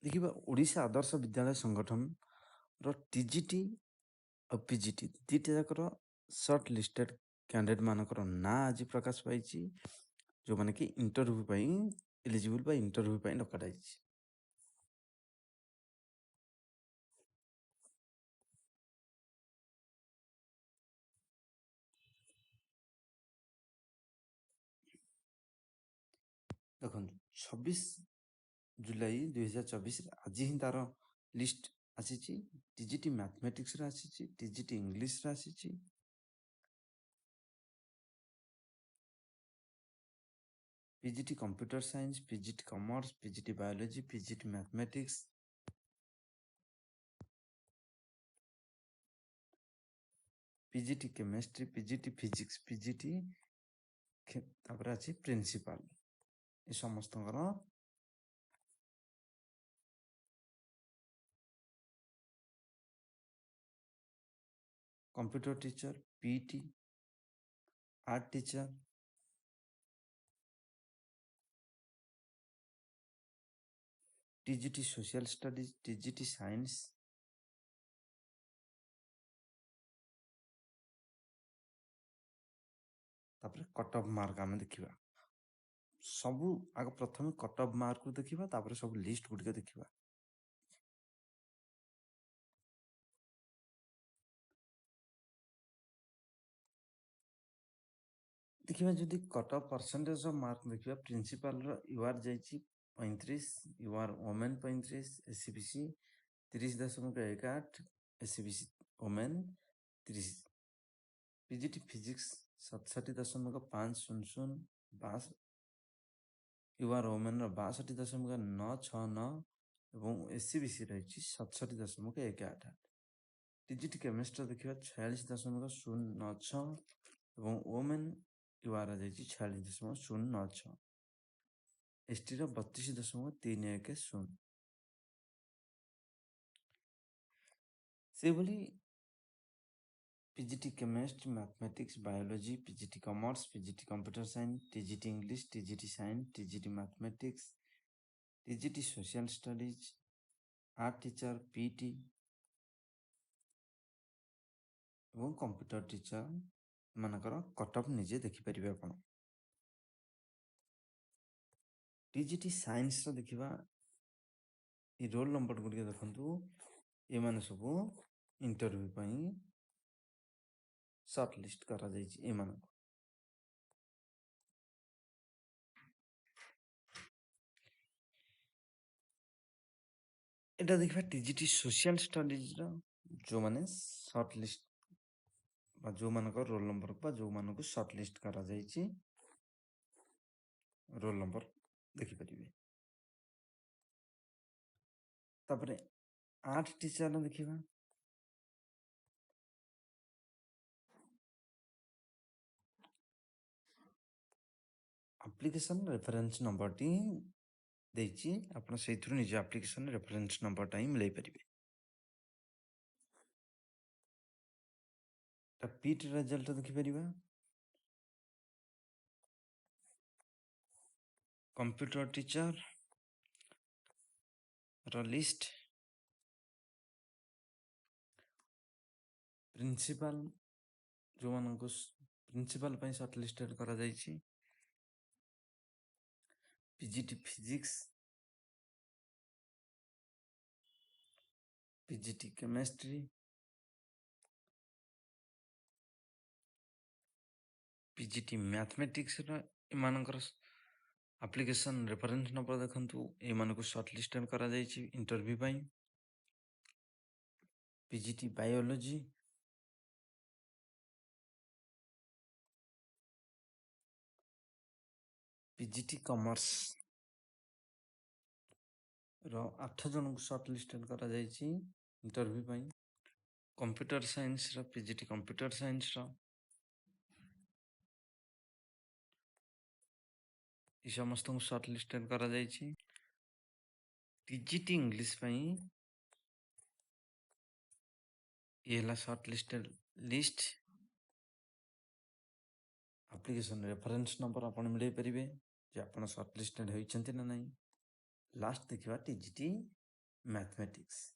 देखिए ओडिशा आदर्श विद्यालय संगठन रो टीजीटी और पीजीटी दुईटा जाकर सर्ट लिस्टेड कैंडिडेट मानकर ना आज प्रकाश पाई जो माने कि इंटरव्यू एलिजिबल इंटरव्यू डकाई। देखो 26 जुलाई 2024 आज ही तार लिस्ट आसी टीजीटी मैथमेटिक्स आसी टीजीटी इंग्लिश आसी PGT computer science PGT commerce PGT biology PGT mathematics PGT chemistry PGT physics PGT तापर अच्छी प्रिंसिपल ये समस्त computer teacher PT art teacher TGT social studies TGT science तापर कट ऑफ मार्क आम देखा सबू आग प्रथम कट ऑफ मार्क को देखा तापर सब लिस्ट गुड़िक देखा। देखिए जदि cut off percentage of mark देखा प्रिंसिपल यूआर जाइए 35 UR women 35 SCBC 30.18 SCBC women 30 PGT physics 67.500 UR women 62.969 और एससीबीसी रही 67.18 टीजीटी केमिस्ट्री देखा 46.096 और वोमेन यूआर जाइए 46.096 एसटी 32.310 से भली PGT chemistry mathematics biology PGT commerce PGT computer science TGT English TGT science TGT mathematics TGT social studies art teacher PT और computer teacher मानकर cut off निजे देखिपारे आप टीजीटी साइंस देखा ये रोल नंबर गुड़िक देखु ये माने सब इंटरव्यू सर्ट लिस्ट करा जाइए एटा देखा टीजीटी सोशल स्टडीज जो माने सर्ट लिस्ट जो मानक रोल नंबर जो मानक सर्ट लिस्ट करा जाइए रोल नंबर देखिपारे। तापरे आर्ट टीचर देखा एप्लिकेशन रेफरेंस नंबर टी देछि आपण से निज एप्लिकेशन रेफरेंस नंबर टा मिल पारे। पीटी रिजल्ट देखिपर कंप्यूटर टीचर लिस्ट प्रिंसिपल जो मान प्रिंसिपल सर्ट लिस्टेड करा जाइछि PGT physics PGT chemistry PGT mathematics एमानकर एप्लिकेशन रेफरेंस नंबर देखंतु एमानकु सर्ट लिस्टेड करा जाइछि इंटरव्यू पई। पीजीटी बायोलॉजी पीजीटी कॉमर्स रो 8 जन को सर्ट लिस्टेड करा जाइछि इंटरव्यू पई। कंप्यूटर साइंस रो पीजीटी कंप्यूटर साइंस रो ई समस्त को सर्ट लिस्टेड करा जाइछि। टीजीटी इंग्लिश पई ये हला short listed list application reference number आपण मिले परिबे जे आपण सर्ट लिस्टेड होइछन्ति ना नहीं। लास्ट देखिबा टीजीटी mathematics.